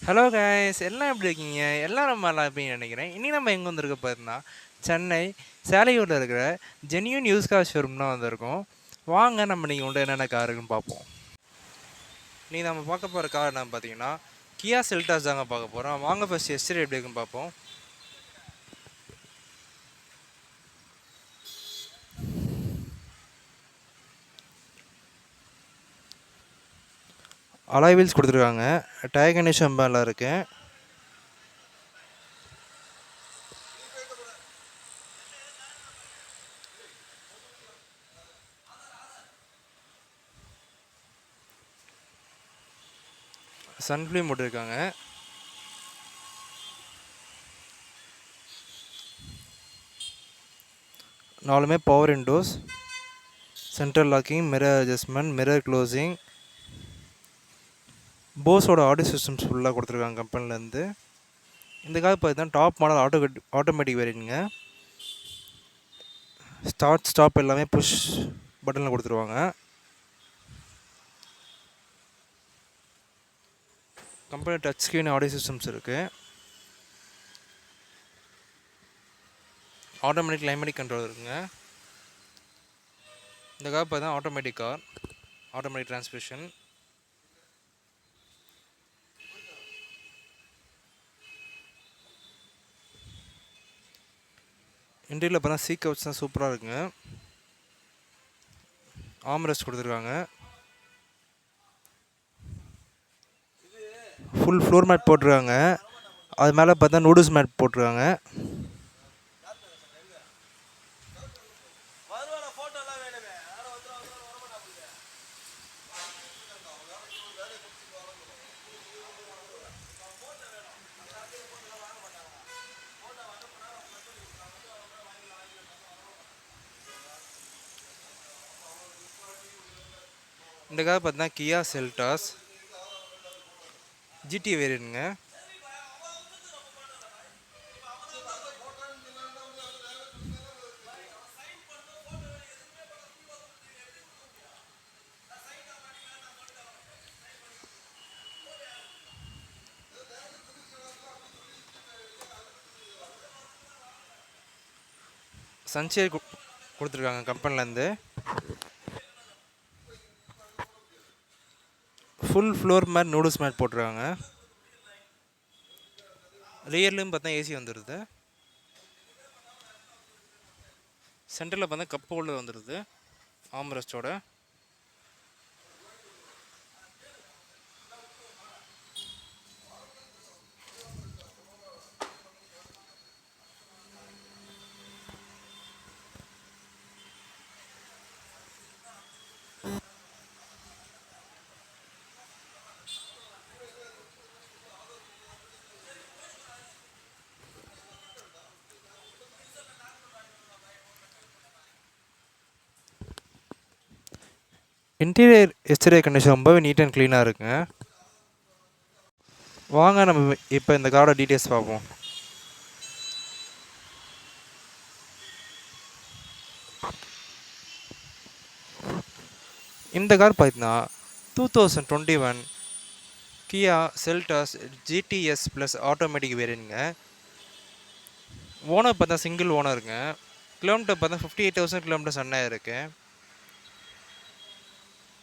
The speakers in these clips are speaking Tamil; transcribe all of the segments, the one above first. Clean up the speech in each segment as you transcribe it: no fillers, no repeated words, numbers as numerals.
ஹலோ கைஸ், எல்லாம் எப்படி இருக்கீங்க? எல்லாரும் நல்லா இருப்பீங்கன்னு நினைக்கிறேன். இனி நம்ம எங்கே வந்திருக்க பார்த்தீங்கன்னா, சென்னை சேலையூரில் இருக்கிற ஜென்யூன் யூஸ் கார் ஷோரூம் தான் வந்திருக்கோம். வாங்க நம்ம நீங்கள் உண்டு என்னென்ன கார் இருக்குன்னு பார்ப்போம். நீ நம்ம பார்க்க போகிற கார் என்ன பார்த்தீங்கன்னா, கியா செல்டாஸ் தாங்க பார்க்க போகிறோம். வாங்க ஃபஸ்ட் எஸ்டர் எப்படி இருக்குன்னு பார்ப்போம். அலாய் வீல்ஸ் கொடுத்துருக்காங்க. டயர் கண்டிஷன் ரொம்ப நல்லா இருக்குது. சன்ஃப்ளேம் போட்டிருக்காங்க. நாலுமே power windows, central locking, mirror adjustment, mirror closing, போஸோட ஆடியோ சிஸ்டம்ஸ் ஃபுல்லாக கொடுத்துருக்காங்க கம்பெனிலேருந்து. இந்த கார் பார்த்தீங்கன்னா டாப் மாடல் ஆட்டோமேட்டிக் வேரியண்ட்டுங்க. ஸ்டார்ட் ஸ்டாப் எல்லாமே புஷ் பட்டனில் கொடுத்துருவாங்க. Company touch screen audio systems இருக்குது. ஆட்டோமேட்டிக் கிளைமேட்டிக் கண்ட்ரோல் இருக்குங்க. இந்த கார் பார்த்தீங்கன்னா ஆட்டோமேட்டிக் கார், ஆட்டோமேட்டிக் டிரான்ஸ்மிஷன். இன்டீரியரில் பார்த்தா சீட் கவர்ஸ் தான் சூப்பராக இருக்குங்க. ஆம்ரெஸ்ட் கொடுத்துருக்காங்க. ஃபுல் ஃப்ளோர் மேட் போட்டிருக்காங்க. அது மேலே பார்த்தா நூடுல்ஸ் மேட் போட்டிருக்காங்க. இந்த கார் பார்த்தீங்கன்னா கியா செல்டாஸ் ஜிடி வேரியண்ட்டுங்க. சன்ஷேட் கொடுத்துருக்காங்க கம்பெனிலேருந்து. Full floor mat noodles mat போட்டிருக்காங்க. ரியர்லையும் பார்த்தா ஏசி வந்துடுது. சென்டரில் பார்த்தா கப் ஹோல்டர் வந்துடுது ஆம்ரெஸ்டோட. இன்டீரியர் எக்ஸ்டீரியர் கண்டிஷன் ரொம்பவே நீட் அண்ட் க்ளீனாக இருக்குங்க. வாங்க நம்ம இப்போ இந்த காரோட டீட்டெயில்ஸ் பார்ப்போம். இந்த கார் பார்த்தீங்கன்னா 2021 Kia Seltos GTS plus automatic வேரியண்ட்டுங்க. ஓனர் பார்த்தா சிங்கிள் ஓனருங்க. கிலோமீட்டர் பார்த்தா 58,000 கிலோமீட்டர்ஸ் ரன் ஆகிருக்கு.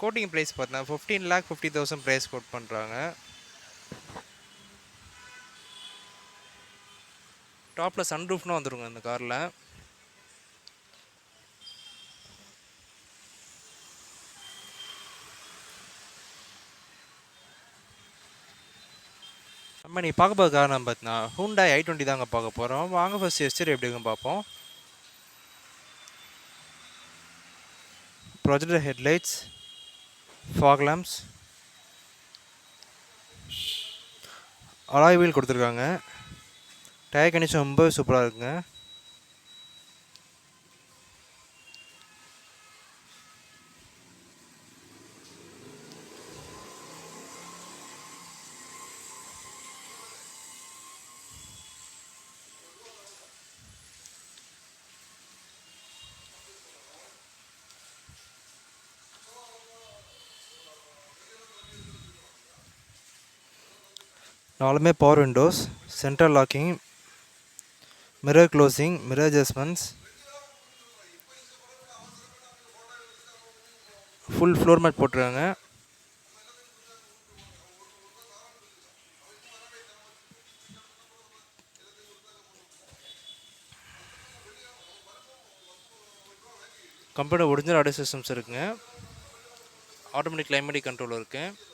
கோட்டிங் ப்ரைஸ் பார்த்தீங்கன்னா 15,50,000 ப்ரைஸ் கோட் பண்ணுறாங்க. டாப்பில் சன்ரூஃப்னு வந்துருங்க இந்த காரில். நம்ம நீ பார்க்க போகிற கார் நம்ம பார்த்தீங்கன்னா ஹூண்டாய் i20 தாங்க பார்க்க போகிறோம். வாங்க ஃபர்ஸ்ட் எஸ்டர் எப்படி இருக்குன்னு பார்ப்போம். Projector headlights, fog lamps, alloy wheel கொடுத்துருக்காங்க. டயர் கண்டிஷன் ரொம்ப சூப்பராக இருக்குங்க. நாலுமே power windows, central locking, mirror closing, mirror adjustments, full floor mat போட்டிருக்காங்க. கம்பெனி ஒரிஜினல் ஆடியோ சிஸ்டம்ஸ் இருக்குங்க. ஆட்டோமேட்டிக் கிளைமேட்டிக் கண்ட்ரோல் இருக்குது.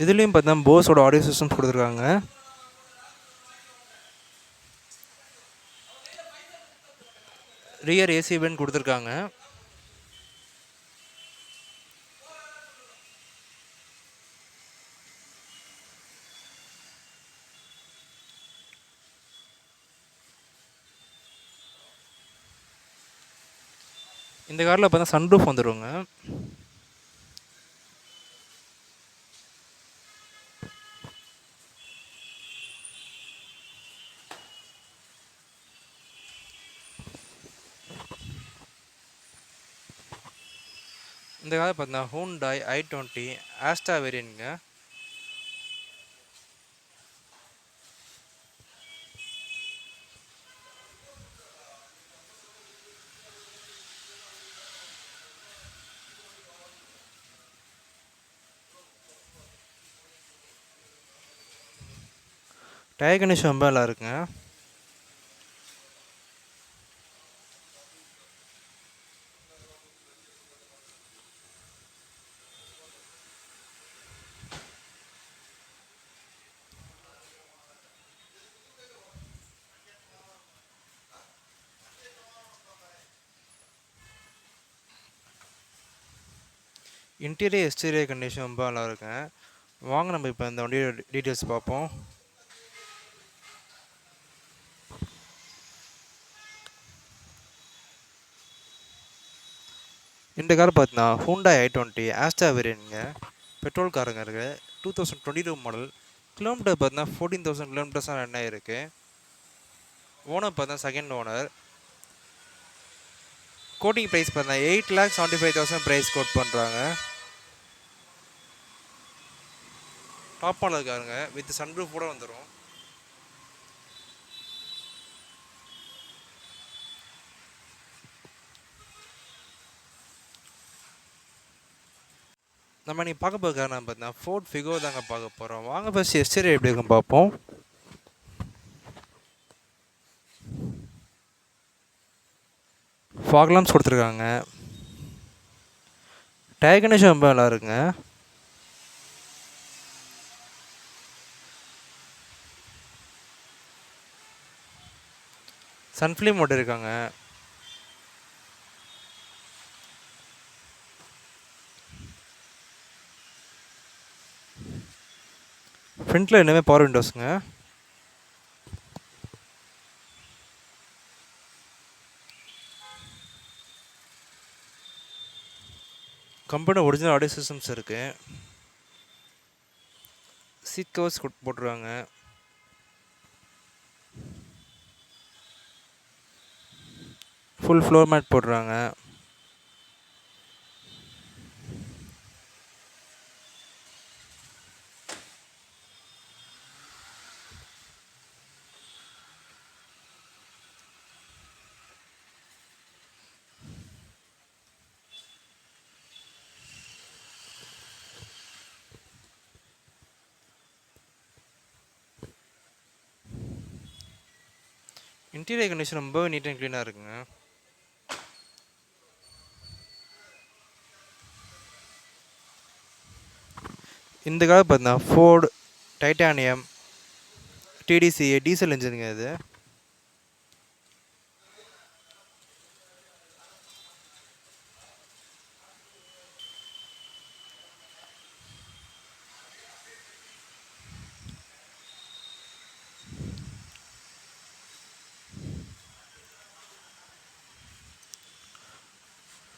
இதுலேயும் பார்த்தா போஸோட ஆடியோ சிஸ்டம்ஸ் கொடுத்துருக்காங்க. ரியர் ஏசி வென்ட் கொடுத்துருக்காங்க. இந்த காரில் பார்த்தா சன்ரூஃப் வந்துடுங்க. இந்த கார் பார்த்தீங்கன்னா ஹூண்டாய் i20 ஆஸ்டா வேரியன்ட்ங்க. டயர் கண்டிஷன் ரொம்ப நல்லா இருக்குங்க. இன்டீரியர் எக்ஸ்டீரியர் கண்டிஷன் ரொம்ப நல்லா இருக்குங்க. வாங்க நம்ம இப்போ இந்த வண்டியோட டீட்டெயில்ஸ் பார்ப்போம். இந்த கார் பார்த்தீங்கன்னா ஹூண்டாய் i20 ஆஸ்டா வேரியன்ட்ங்க. பெட்ரோல் காருங்க இருக்குது. 2022 மாடல். கிலோமீட்டர் பார்த்தீங்கன்னா 14,000 கிலோமீட்டர்ஸ் தான் ரன் ஆகிருக்கு. ஓனர் பார்த்தா செகண்ட் ஓனர். கோட்டிங் ப்ரைஸ் பார்த்தா 8,75,000 ப்ரைஸ் கோட் பண்ணுறாங்க. டாப் மாடல் காருங்க வித் சன்ரூஃப் கூட வந்துடும். நம்ம நீ பார்க்க போகிற காரணம் பார்த்தீங்கன்னா ஃபோர்ட் ஃபிகோ தாங்க பார்க்க போகிறோம். வாங்க ஃபர்ஸ்ட் எக்ஸ்டீரியர் எப்படி இருக்குன்னு பார்ப்போம். ஃபாக் லாம்ப்ஸ் கொடுத்துருக்காங்க. டயர் கண்டிஷன் ரொம்ப நல்லா இருக்குங்க. சன்ஃப்ளேம் மோட்டர் இருக்காங்க. ஃப்ரண்ட்டில் இன்னுமே பவர் விண்டோஸுங்க. கம்பெனி ஒரிஜினல் ஆடியோ சிஸ்டம்ஸ் இருக்குது. சீட் கவர்ஸ் போட்டுருவாங்க. ஃபுல் ஃப்ளோர் மேட் போட்டுருவாங்க. இன்டீரியர் கண்டிஷன் ரொம்ப நீட் அண்ட் க்ளீனாக இருக்குங்க. இந்த கார் பார்த்தீங்கன்னா ஃபோர்டு டைட்டானியம் டிடிசிஏ டீசல் இன்ஜினுங்க இது.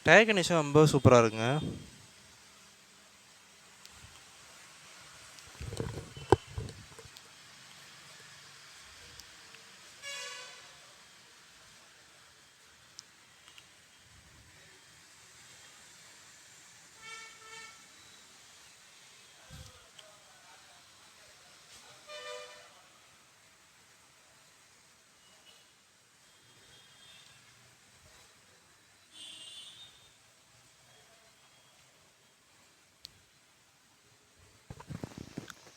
டயர் கண்டிஷன் ரொம்ப சூப்பராக இருக்குங்க.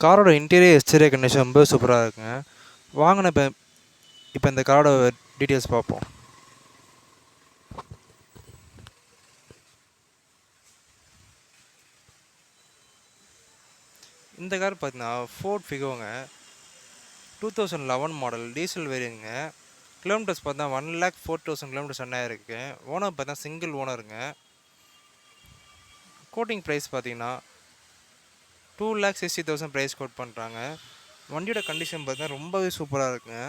காரோட இன்டீரியர் எக்ஸ்டீரியர் கண்டிஷன் ரொம்ப சூப்பராக இருக்குங்க. வாங்கின இப்போ இந்த காரோட டீட்டெயில்ஸ் பார்ப்போம். இந்த கார் பார்த்தீங்கன்னா ஃபோர்ட் ஃபிகோங்க, 2011 மாடல் டீசல் வேரியன்ட்ங்க. கிலோமீட்டர்ஸ் பார்த்தா 1,04,000 கிலோமீட்டர்ஸ் ரன் ஆயிருக்கு. ஓனர் பார்த்தா சிங்கிள் ஓனருங்க. கோட்டிங் ப்ரைஸ் பார்த்தீங்கன்னா 2,60,000 ப்ரைஸ் கோட் பண்ணுறாங்க. வண்டியோட கண்டிஷன் பார்த்தீங்கன்னா ரொம்பவே சூப்பராக இருக்குங்க.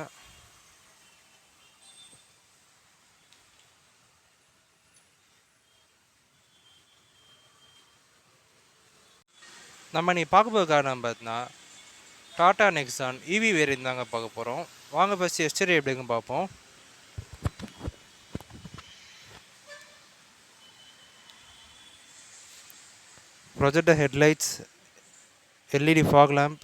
நம்ம நீ பார்க்க போகிற கார் நம்ம பார்த்தீங்கன்னா டாடா நெக்ஸான் இவி வேரியன்ட் தாங்க பார்க்க போகிறோம். வாங்க ஃபஸ்ட்டு எக்ஸ்டீரியர் எப்படி இருக்குன்னு பார்ப்போம். Projector headlights, LED fog lamp,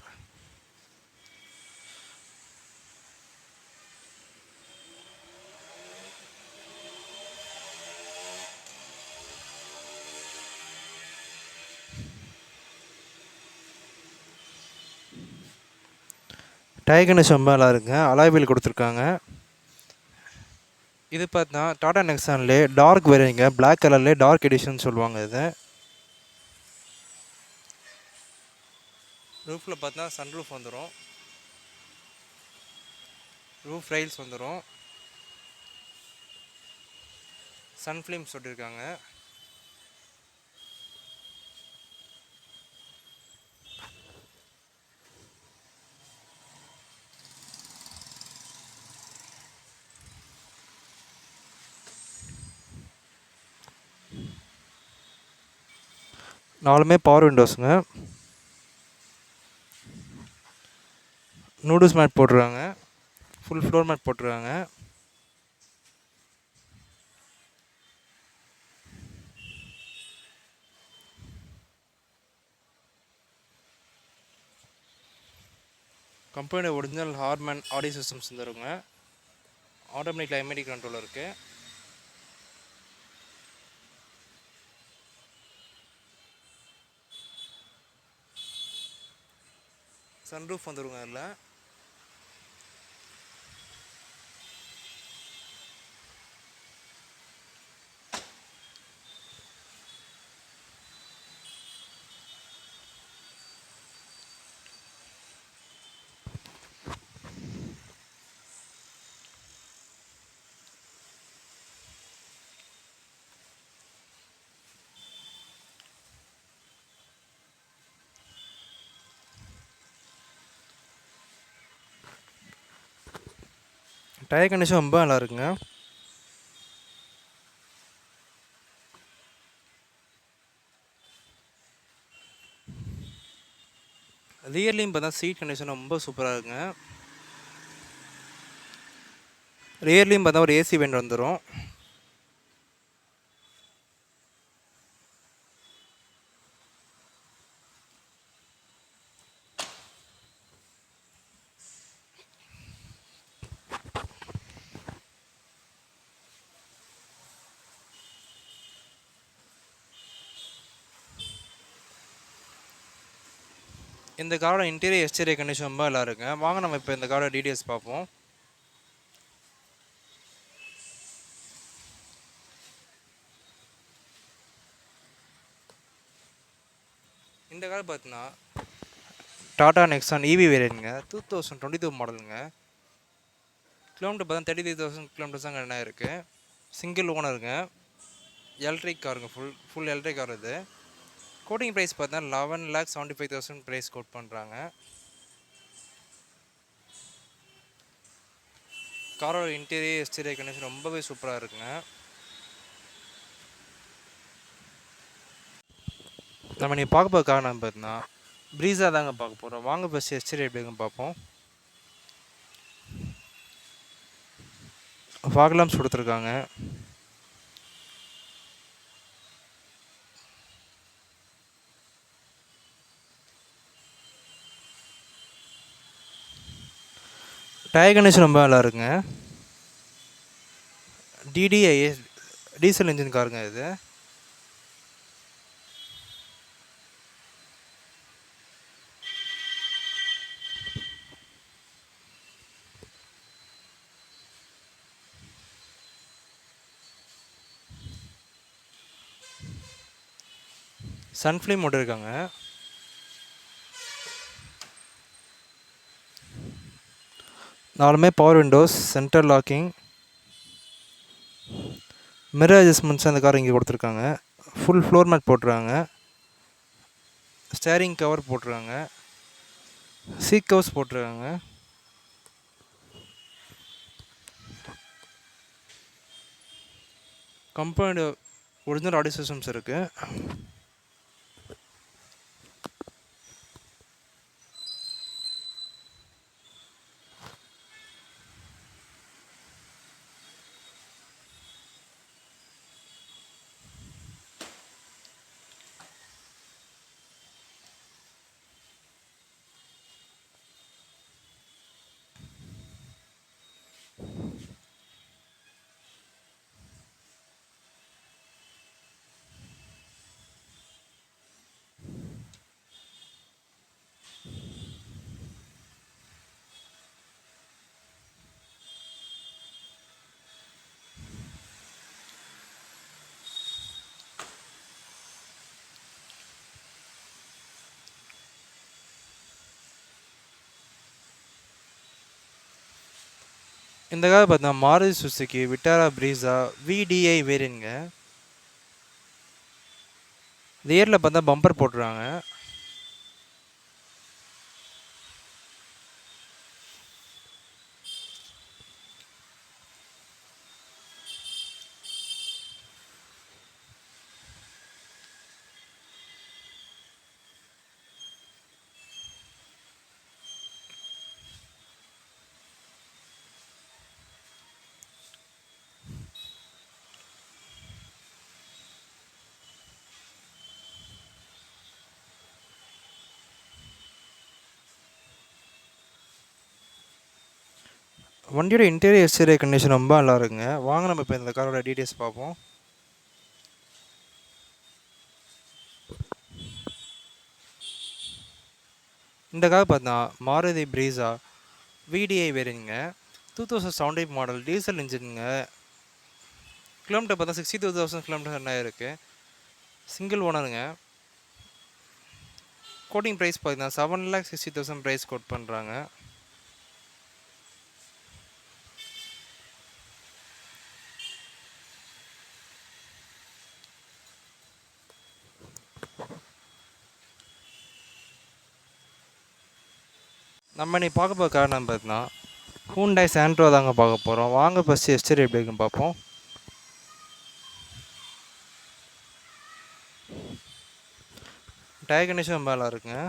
tyre condition ரொம்ப நல்லா இருக்குங்க. அலாய் வீல் கொடுத்துருக்காங்க. இது பார்த்தா டாடா நெக்ஸான்லேயே டார்க் வேரியன்ட்ங்க, பிளாக் கலர்லேயே டார்க் எடிஷன் சொல்லுவாங்க. இது ரூஃபில் பார்த்தா சன்ரூஃப் வந்துடும், ரூஃப் ரைல்ஸ் வந்துடும், சன் ஃபிலிம்ஸ் சொல்லியிருக்காங்க. நாலுமே பவர் விண்டோஸுங்க. நூடுல்ஸ் மேட் போட்டுருக்காங்க, ஃபுல் ஃப்ளோர் மேட் போட்டுருக்காங்க. கம்பெனியோட ஒரிஜினல் ஹார்மன் ஆடியோ சிஸ்டம்ஸ் தருங்க. ஆட்டோமேட்டிக் கிளைமேட்டிக் கண்ட்ரோல் இருக்குது. சன்ரூஃப் வந்துருங்க. அதில் டயர் கண்டிஷன் ரொம்ப நல்லா இருக்குங்க. ரியர்லையும் பார்த்தா சீட் கண்டிஷன் ரொம்ப சூப்பராக இருக்குங்க. ரியர்லையும் பார்த்தா ஒரு ஏசி வெண்ட் வந்துடும். இந்த காரோட இன்டீரியர் எக்ஸ்டீரியர் கண்டிஷன் ரொம்ப நல்லா இருக்குங்க. வாங்க நம்ம இப்போ இந்த காரோட டீட்டெயில்ஸ் பார்ப்போம். இந்த கார் பார்த்தீங்கன்னா டாடா நெக்ஸான் இவி வேரியன்ட்ங்க, 2022 மாடலுங்க. கிலோமீட்டர் பார்த்தா 33,000 கிலோமீட்டர்ஸ் தாங்க என்ன இருக்குது. சிங்கிள் ஓனருங்க, எலக்ட்ரிக் காருங்க, ஃபுல் எலக்ட்ரிக் கார். இது கோட்டிங் ப்ரைஸ் பார்த்தா 11,75,000 ப்ரைஸ் கோட் பண்ணுறாங்க. காரோட இன்டீரியர் எக்ஸ்டீரியர் கண்டிஷன் ரொம்பவே சூப்பராக இருக்குங்க. நம்ம நீ பார்க்க போகிற காரணம் பார்த்தீங்கன்னா ப்ரீஸா தாங்க பார்க்க போகிறோம். வாங்க ஃபஸ்ட் எக்ஸ்டீரியர் எப்படி இருக்குன்னு பார்ப்போம். ஃபாக் லாம்ப்ஸ் கொடுத்துருக்காங்க. டயர் கண்டிஷன் ரொம்ப நல்லா இருக்குங்க. டிடிஐஎஸ் டீசல் இன்ஜின் காருங்க இது. சன்ஃப்ளேம் மோட்டர் இருக்காங்க. நாலுமே power windows, centre locking, mirror adjustments அந்த கார் இங்கே கொடுத்துருக்காங்க. ஃபுல் ஃப்ளோர் மேட் போட்டிருக்காங்க. ஸ்டேரிங் கவர் போட்டிருக்காங்க. சீட் கவர்ஸ் போட்டிருக்காங்க. கம்பெனி ஒரிஜினல் ஆடியோ சிஸ்டம்ஸ் இருக்குது. இந்த கார் பார்த்தீங்கன்னா மாருதி சுசுகி விட்டாரா பிரீஸா விடிஐ வேரியன்ட்ங்க. ரியரில் பார்த்தா பம்பர் போட்டுருக்காங்க. வண்டியோட இன்டீரியர் எக்ஸ்டீரியர் கண்டிஷன் ரொம்ப நல்லா இருக்குங்க. வாங்க நம்ம இப்போ இந்த காரோட டீட்டெயில்ஸ் பார்ப்போம். இந்த கார் பார்த்தா மாருதி பிரீஸா விடிஐ வேரியன்ட்ங்க. 2017 மாடல் டீசல் இன்ஜினுங்க. கிலோமீட்டர் பார்த்தா 62,000 கிலோமீட்டர் ரன் ஆகிருக்கு. சிங்கிள் ஓனருங்க. கோட்டிங் ப்ரைஸ் பார்த்தீங்கன்னா 7,60,000 ப்ரைஸ் கோட் பண்ணுறாங்க. நம்ம நீ பார்க்க போகிற கார் நம்ம பார்த்தீங்கன்னா ஹூண்டாய் சாண்ட்ரோ தாங்க பார்க்க போகிறோம். வாங்க ஃபஸ்ட்டு எக்ஸ்டீரியர் எப்படி இருக்குன்னு பார்ப்போம். டயர் கண்டிஷன் ரொம்ப நல்லா இருக்குங்க.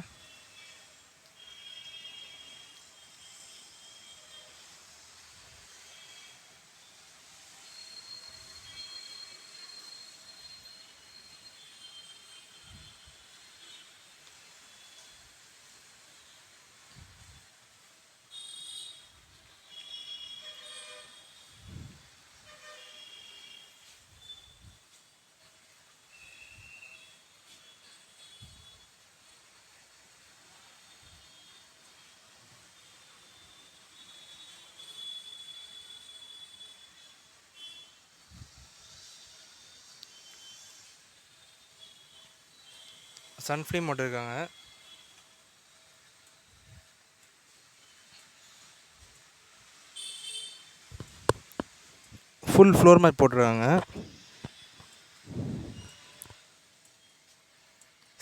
சன்ஃப்ளேம் மோட்டர் இருக்காங்க. ஃபுல் ஃப்ளோர் மேட் போட்டிருக்காங்க.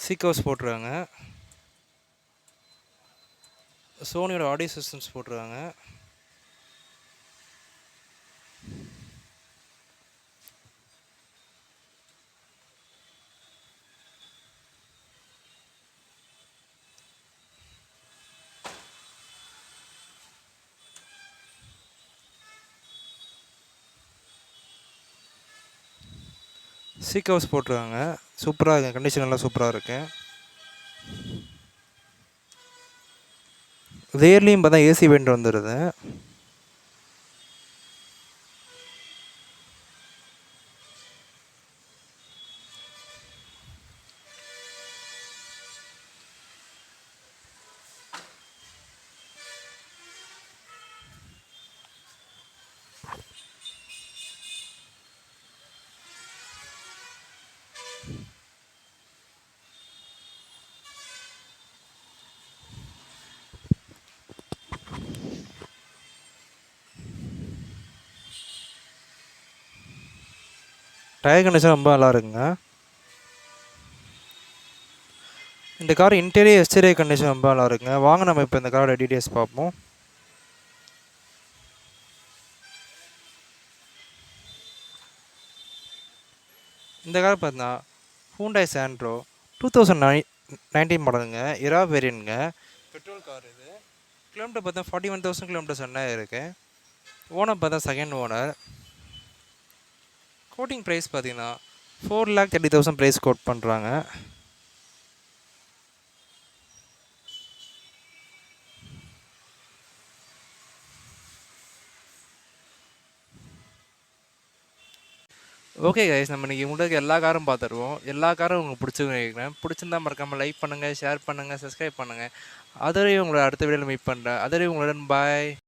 சீக்கோஸ் போட்டிருக்காங்க. சோனியோட ஆடியோ சிஸ்டம்ஸ் போட்டிருக்காங்க. சீக் ஹவுஸ் போட்டிருக்காங்க. சூப்பராக இருக்குது. கண்டிஷன் எல்லாம் சூப்பராக இருக்குது. ரியர்லேயும் பார்த்தா ஏசி வெண்ட் வந்துடுது. டயர் கண்டிஷன் ரொம்ப நல்லா இருக்குங்க. இந்த கார் இன்டீரியர் எக்ஸ்டீரியர் கண்டிஷன் ரொம்ப நல்லா இருக்குங்க. வாங்க நம்ம இப்போ இந்த காரோட டீட்டெயில்ஸ் பார்ப்போம். இந்த கார் பார்த்தீங்கன்னா ஹூண்டாய் சாண்ட்ரோ 2019 மாடலுங்க. இரா வேரியன்ட்ங்க. பெட்ரோல் கார் இது. கிலோமீட்டர் பார்த்தா 41,000 கிலோமீட்டர்ஸ் என்ன இருக்குது. ஓனர் பார்த்தா செகண்ட் ஓனர். கோட்டிங் ப்ரைஸ் பார்த்தீங்கன்னா 4,30,000 ப்ரைஸ் கோட் பண்ணுறாங்க. ஓகே கைஸ், நம்ம இன்றைக்கி உங்களுக்கு எல்லா காரும் பார்த்துருவோம். எல்லா காரும் உங்களுக்கு பிடிச்சிருக்கேன். பிடிச்சிருந்தா மறக்காமல் லைக் பண்ணுங்கள், ஷேர் பண்ணுங்கள், சப்ஸ்கிரைப் பண்ணுங்கள். அதுவரையும் உங்களை அடுத்த வீடியோவில் மீட் பண்ணுறேன். அதுவரையும் உங்களுடன் பாய்.